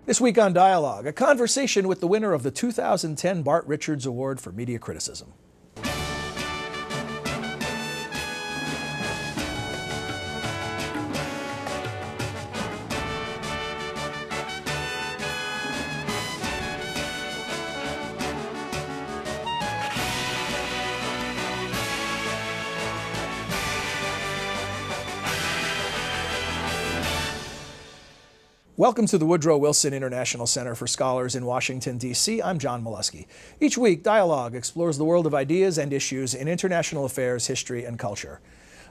This week on Dialogue, a conversation with the winner of the 2010 Bart Richards Award for Media Criticism. Welcome to the Woodrow Wilson International Center for Scholars in Washington, D.C. I'm John Molesky. Each week, Dialogue explores the world of ideas and issues in international affairs, history, and culture.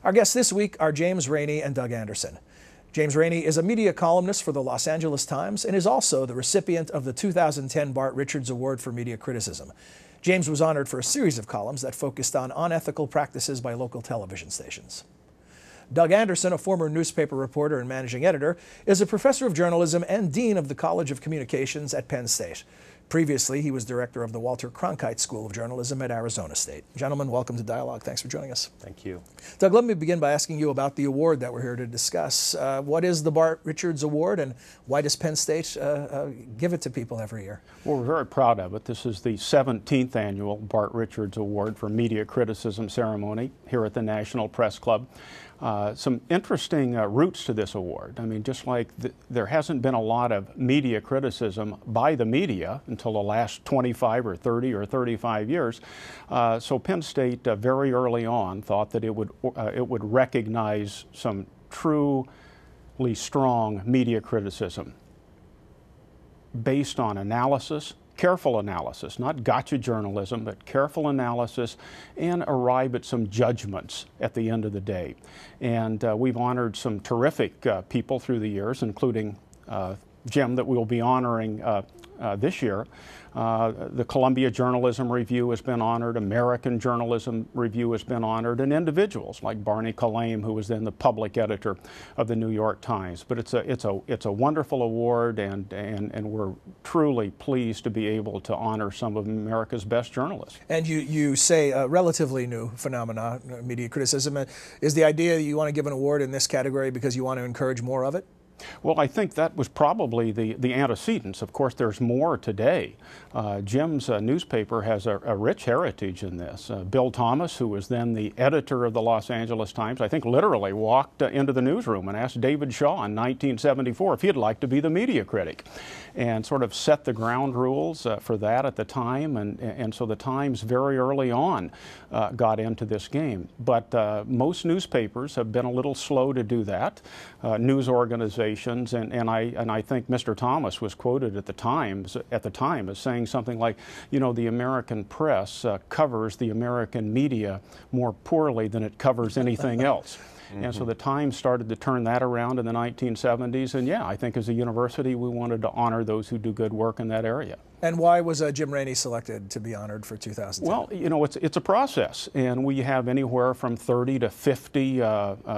Our guests this week are James Rainey and Doug Anderson. James Rainey is a media columnist for the Los Angeles Times and is also the recipient of the 2010 Bart Richards Award for Media Criticism. James was honored for a series of columns that focused on unethical practices by local television stations. Doug Anderson, a former newspaper reporter and managing editor, is a professor of journalism and dean of the College of Communications at Penn State. Previously, he was director of the Walter Cronkite School of Journalism at Arizona State. Gentlemen, welcome to Dialogue. Thanks for joining us. Thank you. Doug, let me begin by asking you about the award that we're here to discuss. What is the Bart Richards Award, and why does Penn State give it to people every year? Well, we're very proud of it. This is the 17th annual Bart Richards Award for Media Criticism ceremony here at the National Press Club. Some interesting roots to this award. I mean, just like there hasn't been a lot of media criticism by the media until the last 25 or 30 or 35 years. So Penn State very early on thought that it would recognize some truly strong media criticism based on analysis, careful analysis, not gotcha journalism, but careful analysis, and arrive at some judgments at the end of the day. And we've honored some terrific people through the years, including Jim, that we'll be honoring this year. The Columbia Journalism Review has been honored, American Journalism Review has been honored, and individuals like Barney Kalame, who was then the public editor of the New York Times. But it's a wonderful award, and we're truly pleased to be able to honor some of America's best journalists. And you say a relatively new phenomenon, media criticism. Is the idea that you want to give an award in this category because you want to encourage more of it? Well, I think that was probably the antecedents. Of course, there's more today. Jim's newspaper has a rich heritage in this. Bill Thomas, who was then the editor of the Los Angeles Times, I think literally walked into the newsroom and asked David Shaw in 1974 if he'd like to be the media critic, and sort of set the ground rules for that at the time. And so the Times very early on got into this game. But most newspapers have been a little slow to do that. News organizations, and I think Mr. Thomas was quoted at the time as saying something like, you know, the American press covers the American media more poorly than it covers anything else. And so the Times started to turn that around in the 1970s, and yeah, I think as a university we wanted to honor those who do good work in that area. And why was Jim Rainey selected to be honored for 2010? Well, you know, it's a process, and we have anywhere from 30 to 50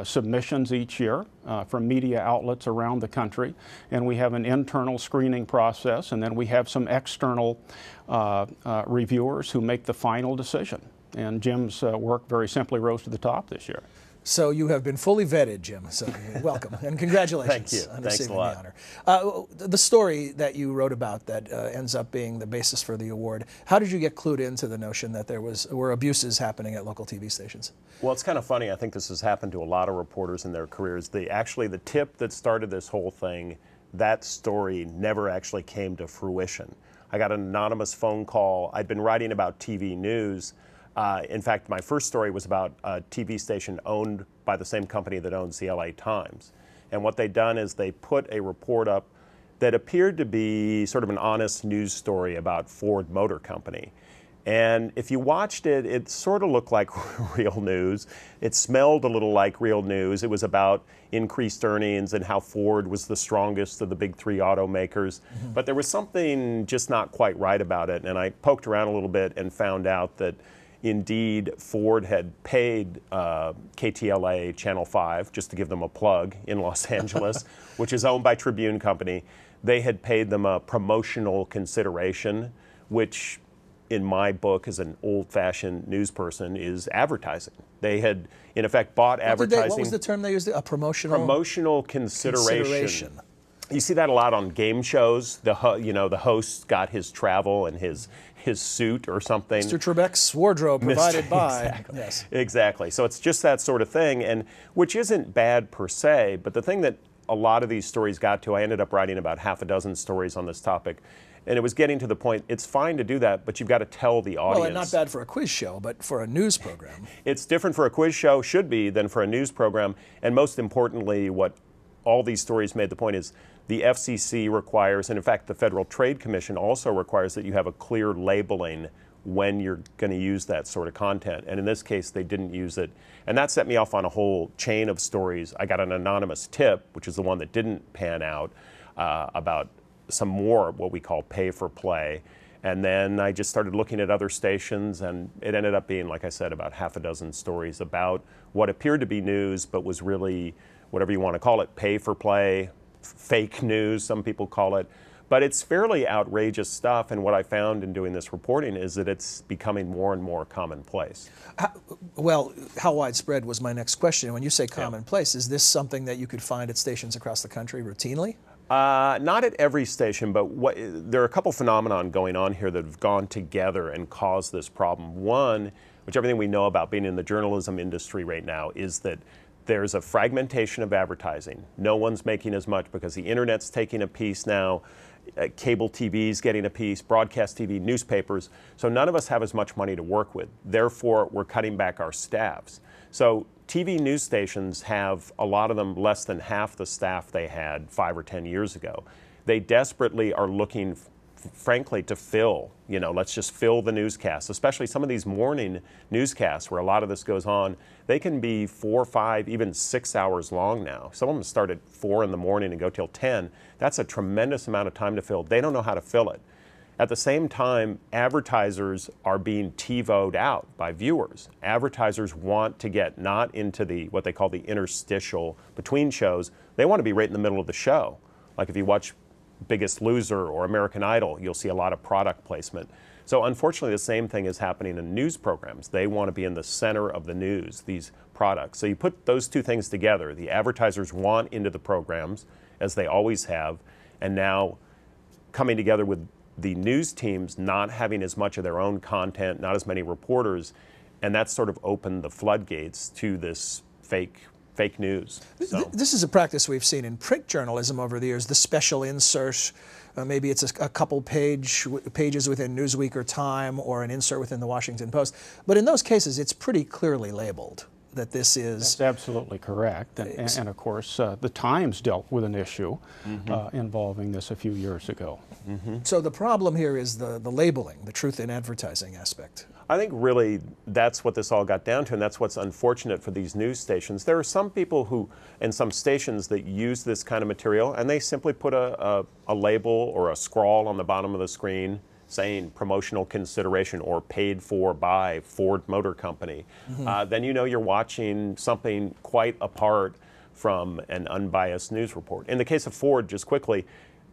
submissions each year from media outlets around the country, and we have an internal screening process, and then we have some external reviewers who make the final decision. And Jim's work very simply rose to the top this year. So you have been fully vetted, Jim. So welcome and congratulations. Thank you. On Thanks receiving a lot. the honor. The story that you wrote about that ends up being the basis for the award. How did you get clued into the notion that there were abuses happening at local TV stations? Well, it's kind of funny. I think this has happened to a lot of reporters in their careers. Actually, the tip that started this whole thing, that story never actually came to fruition. I got an anonymous phone call. I'd been writing about TV news. In fact, my first story was about a TV station owned by the same company that owns the LA Times. And what they'd done is they put a report up that appeared to be sort of an honest news story about Ford Motor Company. And if you watched it, it sort of looked like real news. It smelled a little like real news. It was about increased earnings and how Ford was the strongest of the big three automakers. But there was something just not quite right about it. And I poked around a little bit and found out that indeed, Ford had paid KTLA Channel 5, just to give them a plug, in Los Angeles, which is owned by Tribune Company. They had paid them a promotional consideration, which in my book as an old-fashioned news person is advertising. They had, in effect, bought advertising. What was the term they used? A promotional? Promotional consideration. You see that a lot on game shows. The host got his travel and his suit or something. Mr. Trebek's wardrobe provided by. Exactly. Yes. Exactly. So it's just that sort of thing, and which isn't bad per se, but the thing that a lot of these stories got to, I ended up writing about half a dozen stories on this topic, and it was getting to the point, it's fine to do that, but you've got to tell the audience. Well, and not bad for a quiz show, but for a news program. It's different for a quiz show, should be, than for a news program, and most importantly, what all these stories made the point is the FCC requires, and in fact the Federal Trade Commission also requires, that you have a clear labeling when you're going to use that sort of content. And in this case, they didn't use it. And that set me off on a whole chain of stories. I got an anonymous tip, which is the one that didn't pan out, about some more what we call pay for play. And then I just started looking at other stations, and it ended up being, like I said, about half a dozen stories about what appeared to be news, but was really, whatever you want to call it, pay for play, fake news, some people call it. But it's fairly outrageous stuff, and what I found in doing this reporting is that it's becoming more and more commonplace. How widespread was my next question. When you say commonplace, is this something that you could find at stations across the country routinely? Not at every station, but there are a couple phenomenon going on here that have gone together and caused this problem. One, which everything we know about being in the journalism industry right now, is that there's a fragmentation of advertising. No one's making as much because the internet's taking a piece now, cable TV's getting a piece, broadcast TV, newspapers. So none of us have as much money to work with. Therefore, we're cutting back our staffs. So TV news stations have, a lot of them, less than half the staff they had 5 or 10 years ago. They desperately are looking, frankly, to fill, let's just fill the newscasts, especially some of these morning newscasts where a lot of this goes on. They can be 4, 5, even 6 hours long now. Some of them start at 4 in the morning and go till 10. That's a tremendous amount of time to fill. They don't know how to fill it. At the same time, advertisers are being TiVo'd out by viewers. Advertisers want to get not into what they call the interstitial between shows. They want to be right in the middle of the show. Like if you watch Biggest Loser or American Idol, you'll see a lot of product placement. So unfortunately, the same thing is happening in news programs. They want to be in the center of the news, these products. So you put those two things together. The advertisers want into the programs, as they always have, and now coming together with the news teams not having as much of their own content, not as many reporters, and that's sort of opened the floodgates to this fake news. So. This is a practice we've seen in print journalism over the years, the special insert. Maybe it's a couple pages within Newsweek or Time, or an insert within the Washington Post. But in those cases, it's pretty clearly labeled that this is... That's absolutely correct. And of course, the Times dealt with an issue involving this a few years ago. So the problem here is the labeling, the truth in advertising aspect. I think really that's what this all got down to, and that's what's unfortunate for these news stations. There are some people who, and some stations that use this kind of material, and they simply put a label or a scrawl on the bottom of the screen saying promotional consideration or paid for by Ford Motor Company. Then you know you're watching something quite apart from an unbiased news report. In the case of Ford, just quickly,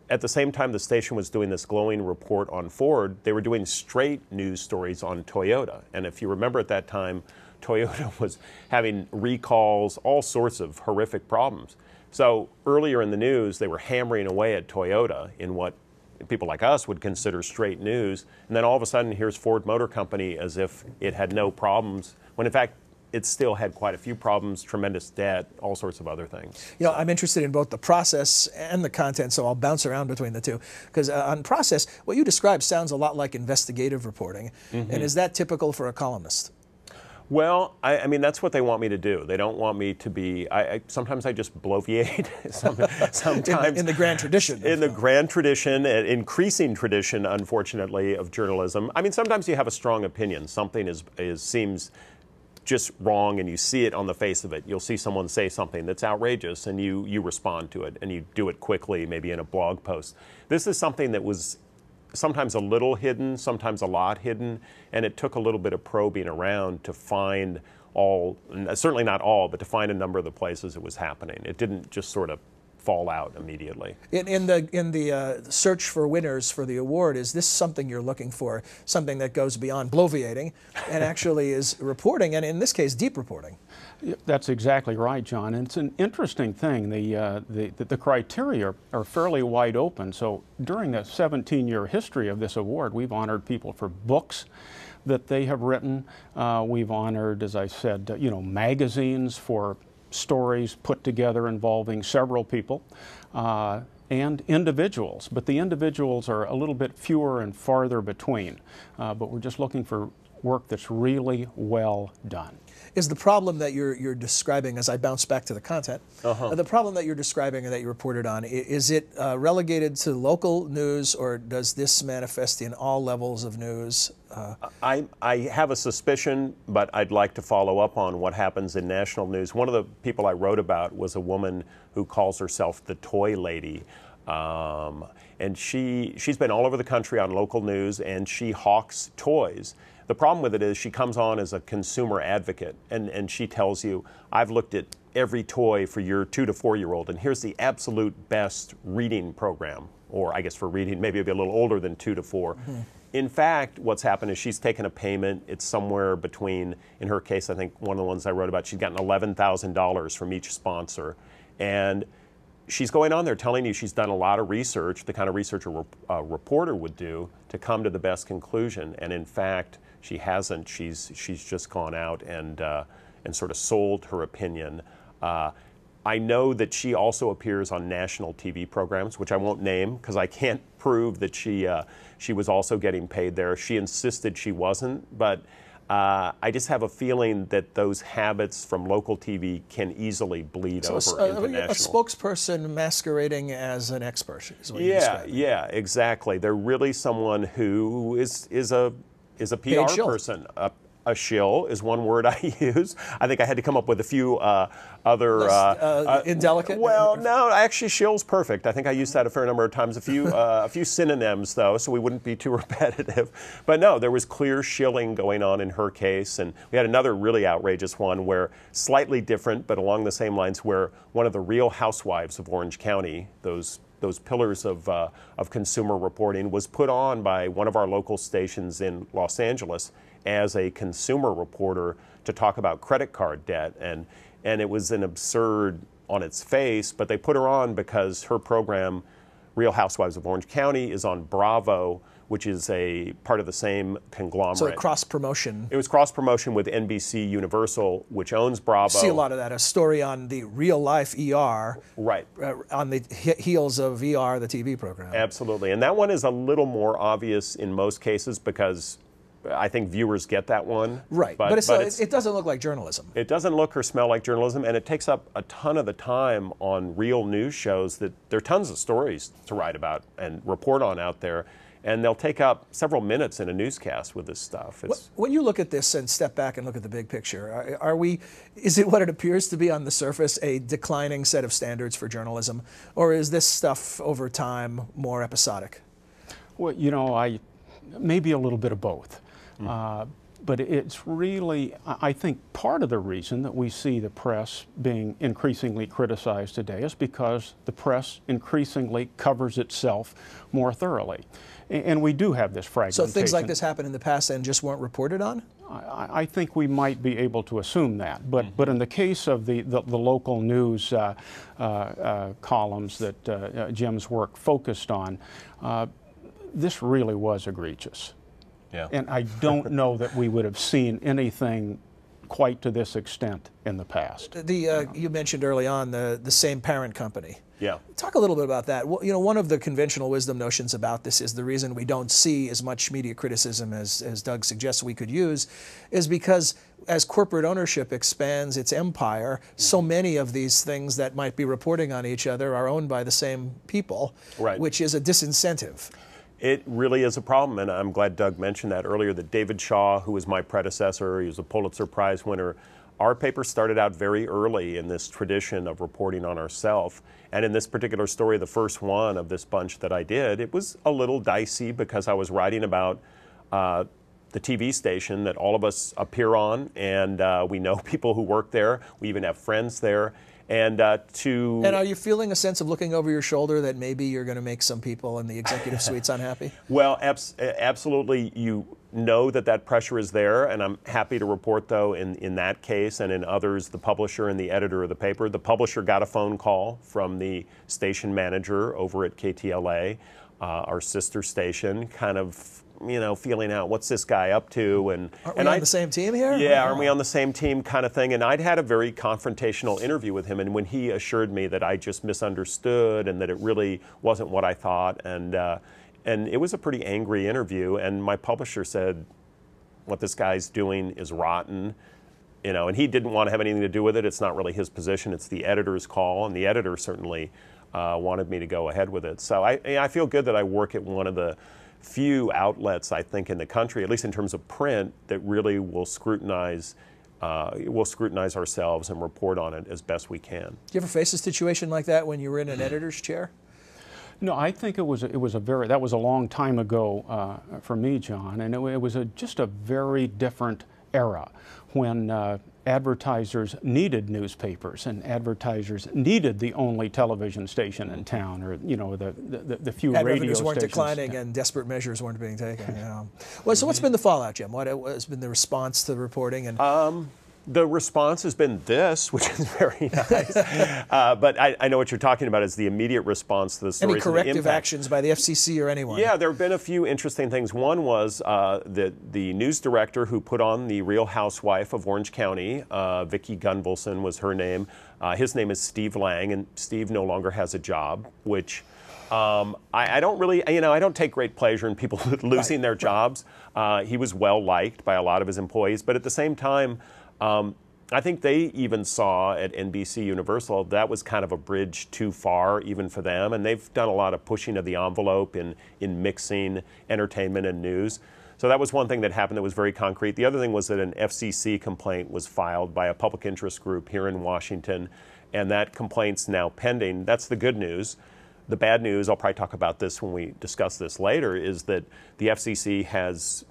at the same time the station was doing this glowing report on Ford, they were doing straight news stories on Toyota. And if you remember at that time, Toyota was having recalls, all sorts of horrific problems. So earlier in the news, they were hammering away at Toyota in what people like us would consider straight news. And then all of a sudden, here's Ford Motor Company as if it had no problems, when in fact, it still had quite a few problems, tremendous debt, all sorts of other things. You know, I'm interested in both the process and the content, so I'll bounce around between the two. Because on process, what you described sounds a lot like investigative reporting. And is that typical for a columnist? Well, I mean, that's what they want me to do. They don't want me to be, sometimes I just bloviate. Sometimes in the grand tradition. In the grand tradition, increasing tradition, unfortunately, of journalism. I mean, sometimes you have a strong opinion. Something seems just wrong, and you see it on the face of it. You'll see someone say something that's outrageous, and you respond to it, and you do it quickly, maybe in a blog post. This is something that was sometimes a little hidden, sometimes a lot hidden, and it took a little bit of probing around to find all, certainly not all, but to find a number of the places it was happening. It didn't just sort of fall out immediately. In the search for winners for the award, is this something you're looking for, something that goes beyond bloviating and actually is reporting, and in this case, deep reporting? That's exactly right, John. And it's an interesting thing. The criteria are fairly wide open. So during the 17-year history of this award, we've honored people for books that they have written. We've honored, as I said, magazines for stories put together involving several people, and individuals. But the individuals are a little bit fewer and farther between. But we're just looking for work that's really well done. Is the problem that you're describing, as I bounce back to the content, the problem that you're describing and that you reported on, is it relegated to local news, or does this manifest in all levels of news? I have a suspicion, but I'd like to follow up on what happens in national news. One of the people I wrote about was a woman who calls herself the Toy Lady. And she's been all over the country on local news, and she hawks toys. The problem with it is she comes on as a consumer advocate, and she tells you, I've looked at every toy for your 2 to 4-year-old, and here's the absolute best reading program. Or I guess for reading, maybe it'd be a little older than 2 to 4. In fact, what's happened is she's taken a payment. It's somewhere between, in her case, I think one of the ones I wrote about, she's gotten $11,000 from each sponsor. And she's going on there telling you she's done a lot of research, the kind of research a reporter would do to come to the best conclusion. And in fact, she hasn't. She's just gone out and sort of sold her opinion. I know that she also appears on national TV programs, which I won't name because I can't prove that she was also getting paid there. She insisted she wasn't, but I just have a feeling that those habits from local TV can easily bleed over into national. A spokesperson masquerading as an expert is what you're describing. Yeah, exactly. They're really someone who is a PR person. A shill is one word I use. I think I had to come up with a few other indelicate. Well, no, actually, shill's perfect. I think I used that a fair number of times. A few synonyms though, so we wouldn't be too repetitive. But no, there was clear shilling going on in her case, and we had another really outrageous one where slightly different, but along the same lines, where one of the Real Housewives of Orange County, those pillars of consumer reporting, was put on by one of our local stations in Los Angeles as a consumer reporter to talk about credit card debt. And it was an absurd on its face, but they put her on because her program, Real Housewives of Orange County, is on Bravo, which is a part of the same conglomerate. So cross-promotion. It was cross-promotion with NBC Universal, which owns Bravo. See a lot of that, a story on the real-life ER. Right. On the heels of ER, the TV program. Absolutely. And that one is a little more obvious in most cases because I think viewers get that one. Right. But it doesn't look like journalism. It doesn't look or smell like journalism, and it takes up a ton of the time on real news shows that there are tons of stories to write about and report on out there. And they'll take up several minutes in a newscast with this stuff. When you look at this and step back and look at the big picture, is it what it appears to be on the surface, a declining set of standards for journalism? Or is this stuff over time more episodic? Well, maybe a little bit of both. But it's really, I think part of the reason that we see the press being increasingly criticized today is because the press increasingly covers itself more thoroughly. And we do have this fragmentation. So things like this happened in the past and just weren't reported on? I think we might be able to assume that. But in the case of the local news columns that Jim's work focused on, this really was egregious. Yeah. And I don't know that we would have seen anything quite to this extent in the past. You mentioned early on the same parent company. Yeah. Talk a little bit about that. Well, one of the conventional wisdom notions about this is the reason we don't see as much media criticism as Doug suggests we could use is because as corporate ownership expands its empire, so many of these things that might be reporting on each other are owned by the same people, right, which is a disincentive. It really is a problem, and I'm glad Doug mentioned that earlier, that David Shaw, who was my predecessor, he was a Pulitzer Prize winner. Our paper started out very early in this tradition of reporting on ourselves. And in this particular story, the first one of this bunch that I did, it was a little dicey because I was writing about the TV station that all of us appear on, and we know people who work there. We even have friends there. And And are you feeling a sense of looking over your shoulder that maybe you're going to make some people in the executive suites unhappy? Well, absolutely. You know that pressure is there, and I'm happy to report, though, in that case and in others, the publisher and the editor of the paper. The publisher got a phone call from the station manager over at KTLA, our sister station, kind of, feeling out what's this guy up to, Aren't we on the same team here? Yeah, aren't we on the same team, kind of thing. And I'd had a very confrontational interview with him, and when he assured me that I just misunderstood and that it really wasn't what I thought, and it was a pretty angry interview. And my publisher said, "What this guy's doing is rotten." And he didn't want to have anything to do with it. It's not really his position. It's the editor's call, and the editor certainly wanted me to go ahead with it. So I feel good that I work at one of the few outlets, I think, in the country, at least in terms of print, that really will scrutinize ourselves and report on it as best we can. Do you ever face a situation like that when you were in an editor's chair? No, I think that was a long time ago for me, John, and it was just a very different era when advertisers needed newspapers and advertisers needed the only television station in town, or the few ad radio revenues weren't stations. declining and desperate measures weren't being taken. Well, so what's been the fallout, Jim? What has been the response to the reporting? And the response has been this, which is very nice. But I know what you're talking about is the immediate response to the stories. Any corrective actions by the FCC or anyone? Yeah, there have been a few interesting things. One was the news director who put on The Real Housewife of Orange County, Vicki Gunvalson was her name. His name is Steve Lang, and Steve no longer has a job, which I don't really, I don't take great pleasure in people losing their jobs. He was well liked by a lot of his employees, but at the same time, I think they even saw at NBC Universal that was kind of a bridge too far even for them, and they've done a lot of pushing of the envelope in mixing entertainment and news. So that was one thing that happened that was very concrete. The other thing was that an FCC complaint was filed by a public interest group here in Washington, and that complaint's now pending. That's the good news. The bad news, I'll probably talk about this when we discuss this later, is that the FCC has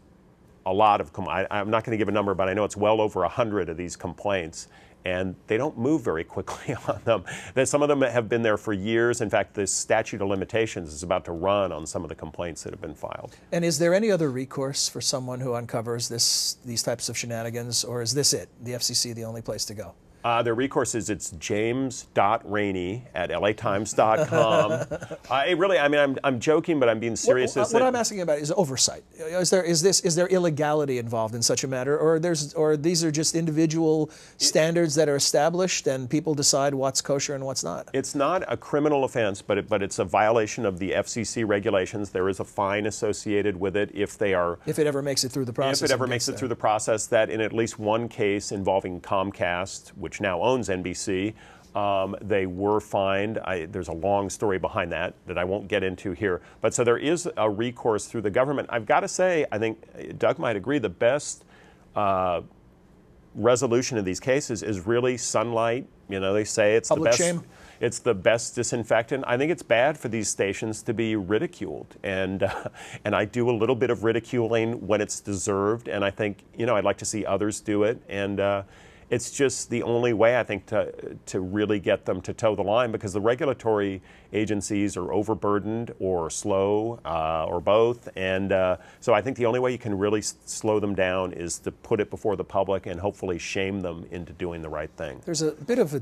a lot of, I'm not going to give a number, but I know it's well over 100 of these complaints, and they don't move very quickly on them. Some of them have been there for years. In fact, the statute of limitations is about to run on some of the complaints that have been filed. And is there any other recourse for someone who uncovers these types of shenanigans, or is this it, the FCC, the only place to go? Their recourse is it's james.rainey@latimes.com. Really, I'm joking, but I'm being serious. What I'm asking about is oversight. Is there illegality involved in such a matter, or these are just individual standards that are established and people decide what's kosher and what's not? It's not a criminal offense, but it's a violation of the FCC regulations. There is a fine associated with it if it ever makes it through the process. If it ever makes it through the process, that in at least one case involving Comcast, which now owns NBC, they were fined. There's a long story behind that I won't get into here. But so there is a recourse through the government. I've got to say, I think Doug might agree, the best resolution of these cases is really sunlight. They say it's public the best. Shame. It's the best disinfectant. I think it's bad for these stations to be ridiculed, and I do a little bit of ridiculing when it's deserved, and I think I'd like to see others do it, and it's just the only way, I think, to really get them to toe the line, because the regulatory agencies are overburdened or slow or both. And so I think the only way you can really slow them down is to put it before the public and hopefully shame them into doing the right thing. There's a bit of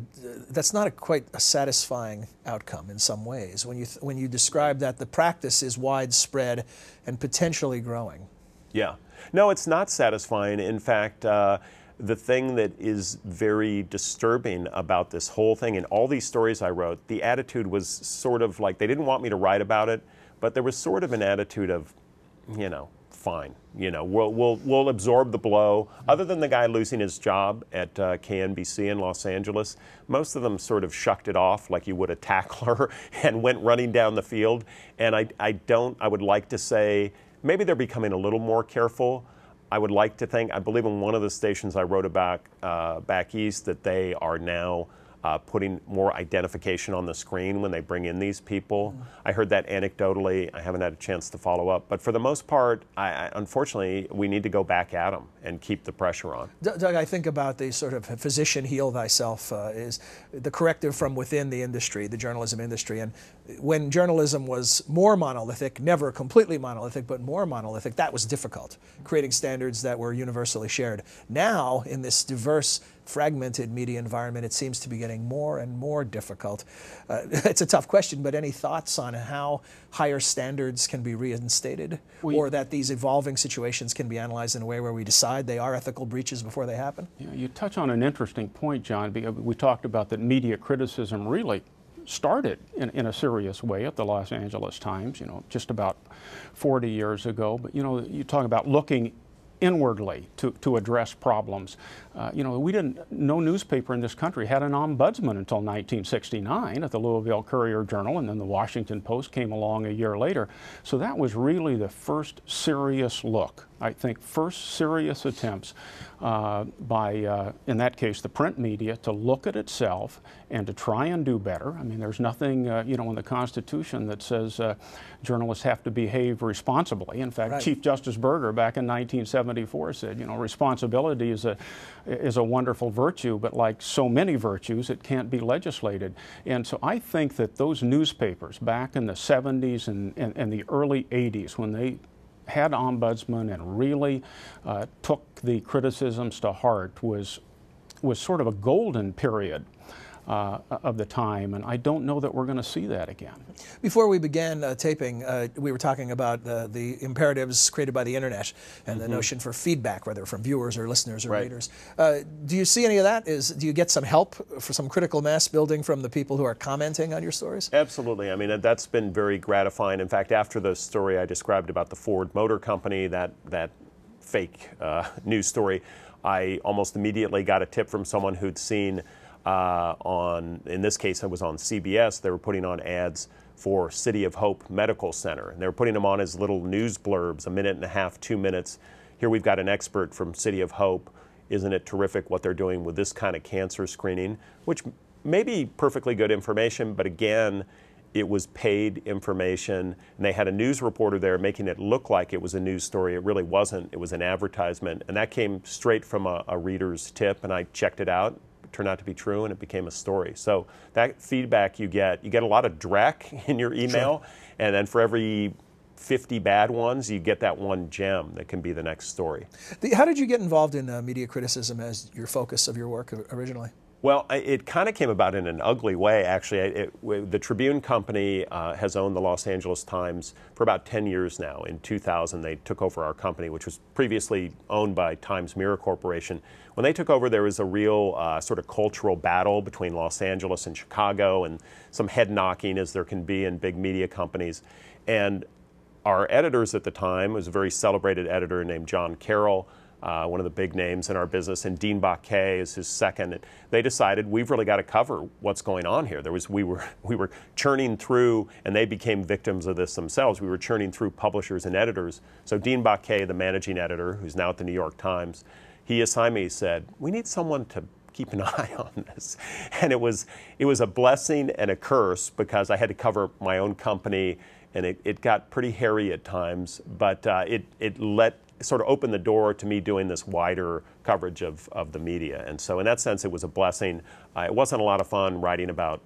that's not quite a satisfying outcome in some ways when you describe that the practice is widespread and potentially growing. Yeah. No, it's not satisfying. In fact, the thing that is very disturbing about this whole thing, and all these stories I wrote, the attitude was sort of like they didn't want me to write about it, but there was sort of an attitude of, fine, we'll absorb the blow. Other than the guy losing his job at KNBC in Los Angeles, most of them sort of shucked it off like you would a tackler and went running down the field. And I would like to say maybe they're becoming a little more careful. I would like to think, I believe in one of the stations I wrote about back east, that they are now putting more identification on the screen when they bring in these people. I heard that anecdotally. I haven't had a chance to follow up. But for the most part, unfortunately, we need to go back at them and keep the pressure on. Doug, I think about the sort of physician heal thyself is the corrective from within the industry, the journalism industry. And when journalism was more monolithic, never completely monolithic, but more monolithic, that was difficult, creating standards that were universally shared. Now, in this diverse, fragmented media environment, it seems to be getting more and more difficult. It's a tough question, but any thoughts on how higher standards can be reinstated, or that these evolving situations can be analyzed in a way where we decide they are ethical breaches before they happen? You touch on an interesting point, John. We talked about that media criticism really started in a serious way at the Los Angeles Times, just about 40 years ago. But, you talk about looking inwardly to address problems. No newspaper in this country had an ombudsman until 1969 at the Louisville Courier-Journal, and then the Washington Post came along a year later. So that was really the first serious look, I think, first serious attempts by, in that case, the print media to look at itself and to try and do better. I mean, there's nothing, in the Constitution that says journalists have to behave responsibly. In fact, Chief Justice Berger back in 1974 said, responsibility is a wonderful virtue, but like so many virtues, it can't be legislated. And so I think that those newspapers back in the 70s and the early 80s, when they had ombudsman and really took the criticisms to heart, was sort of a golden period of the time, and I don't know that we're going to see that again. Before we began taping, we were talking about the imperatives created by the internet and the notion for feedback, whether from viewers or listeners or readers. Do you see any of that? Do you get some help for some critical mass building from the people who are commenting on your stories? Absolutely. I mean, that's been very gratifying. In fact, after the story I described about the Ford Motor Company, that fake news story, I almost immediately got a tip from someone who'd seen in this case, it was on CBS, they were putting on ads for City of Hope Medical Center. And they were putting them on as little news blurbs, a minute and a half, 2 minutes. Here we've got an expert from City of Hope. Isn't it terrific what they're doing with this kind of cancer screening? Which may be perfectly good information, but again, it was paid information. And they had a news reporter there making it look like it was a news story. It really wasn't. It was an advertisement. And that came straight from a reader's tip, and I checked it out. Turned out to be true, and it became a story. So that feedback you get a lot of dreck in your email, and then for every 50 bad ones, you get that one gem that can be the next story. How did you get involved in media criticism as your focus of your work originally? Well, it kind of came about in an ugly way, actually. The Tribune Company has owned the Los Angeles Times for about 10 years now. In 2000, they took over our company, which was previously owned by Times Mirror Corporation. When they took over, there was a real sort of cultural battle between Los Angeles and Chicago, and some head-knocking, as there can be in big media companies. And our editors at the time was a very celebrated editor named John Carroll, one of the big names in our business, and Dean Baquet is his second. They decided we've really got to cover what's going on here. We were churning through, and they became victims of this themselves. We were churning through publishers and editors. So Dean Baquet, the managing editor, who's now at the New York Times, he assigned me, he said, we need someone to keep an eye on this. And it was a blessing and a curse, because I had to cover my own company, and it got pretty hairy at times, but it sort of opened the door to me doing this wider coverage of the media. And so in that sense, it was a blessing. It wasn't a lot of fun writing about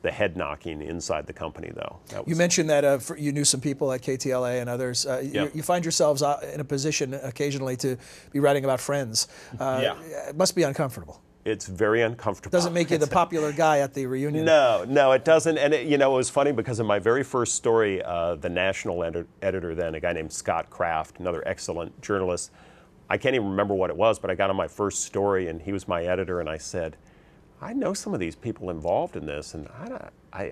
the head knocking inside the company, though. You mentioned that you knew some people at KTLA and others. You find yourselves in a position occasionally to be writing about friends. It must be uncomfortable. It's very uncomfortable. Doesn't make you the popular guy at the reunion. No, it doesn't. And it was funny, because in my very first story, the national editor then, a guy named Scott Kraft, another excellent journalist, I can't even remember what it was, but I got on my first story, and he was my editor, and I said, I know some of these people involved in this, and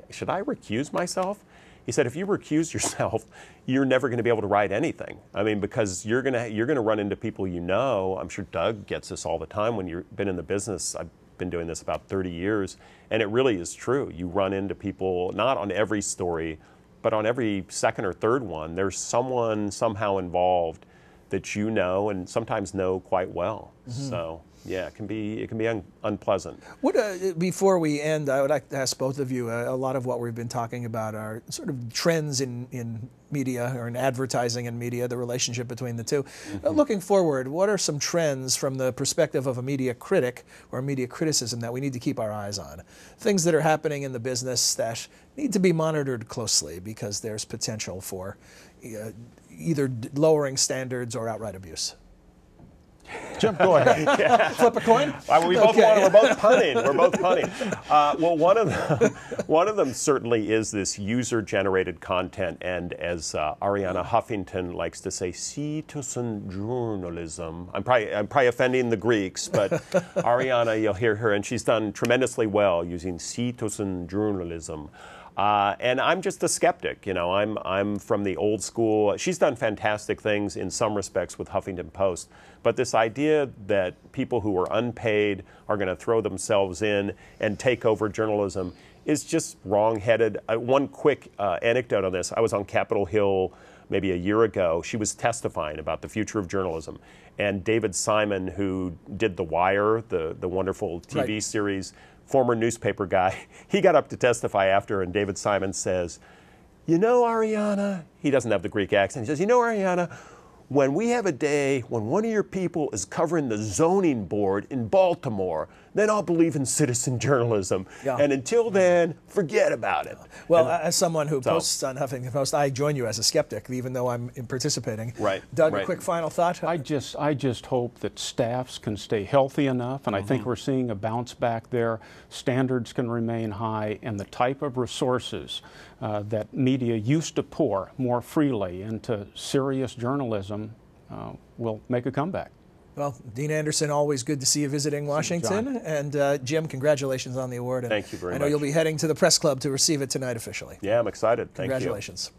should I recuse myself? He said, if you recuse yourself, you're never going to be able to write anything. I mean, because you're going to run into people you know. I'm sure Doug gets this all the time when you've been in the business. I've been doing this about 30 years, and it really is true. You run into people, not on every story, but on every second or third one, there's someone somehow involved that you know, and sometimes know quite well. So Yeah, it can be unpleasant. What, before we end, I would like to ask both of you, a lot of what we've been talking about are sort of trends in media or in advertising and media, the relationship between the two. Looking forward, what are some trends from the perspective of a media critic or media criticism that we need to keep our eyes on? Things that are happening in the business that need to be monitored closely because there's potential for either lowering standards or outright abuse. Jim, go ahead. Yeah. Flip a coin? We both we're both punning. We're both punning. Well, one of them certainly is this user-generated content, and as Arianna Huffington likes to say, citizen journalism. I'm probably offending the Greeks, but Arianna, you'll hear her, and she's done tremendously well using citizen journalism. And I'm just a skeptic, you know. I'm from the old school. She's done fantastic things in some respects with Huffington Post, but this idea that people who are unpaid are going to throw themselves in and take over journalism is just wrong-headed. One quick anecdote on this: I was on Capitol Hill maybe a year ago. She was testifying about the future of journalism, and David Simon, who did The Wire, the wonderful TV series, former newspaper guy, he got up to testify after, and David Simon says, "You know, Arianna," he doesn't have the Greek accent, he says, "You know, Arianna, when we have a day when one of your people is covering the zoning board in Baltimore, then I'll believe in citizen journalism. Yeah. And until then, forget about it." Well, as someone who posts on Huffington Post, I join you as a skeptic, even though I'm participating. Right. Doug, a quick final thought? I just hope that staffs can stay healthy enough, and I think we're seeing a bounce back there. Standards can remain high, and the type of resources that media used to pour more freely into serious journalism will make a comeback. Well, Dean Anderson, always good to see you visiting Washington. And Jim, congratulations on the award. And thank you very much. I know you'll be heading to the press club to receive it tonight officially. Yeah, I'm excited. Thank you. Congratulations.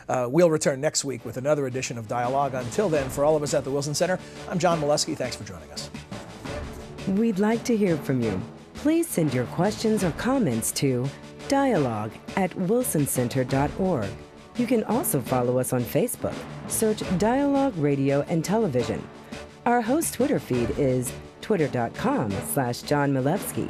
We'll return next week with another edition of Dialogue. Until then, for all of us at the Wilson Center, I'm John Molesky. Thanks for joining us. We'd like to hear from you. Please send your questions or comments to dialogue@wilsoncenter.org. You can also follow us on Facebook. Search Dialogue Radio and Television. Our host Twitter feed is twitter.com/John Milewski.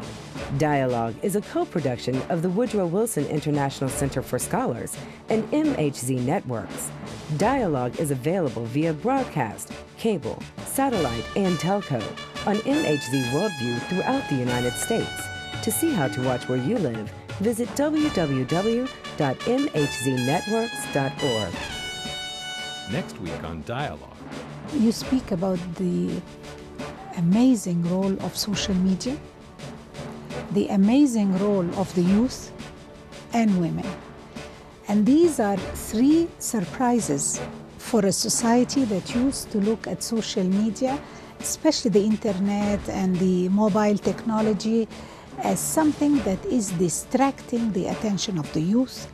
Dialogue is a co-production of the Woodrow Wilson International Center for Scholars and MHZ Networks. Dialogue is available via broadcast, cable, satellite, and telco on MHZ Worldview throughout the United States. To see how to watch where you live, visit www.mhznetworks.org. Next week on Dialogue. You speak about the amazing role of social media, the amazing role of the youth and women. And these are three surprises for a society that used to look at social media, especially the internet and the mobile technology, as something that is distracting the attention of the youth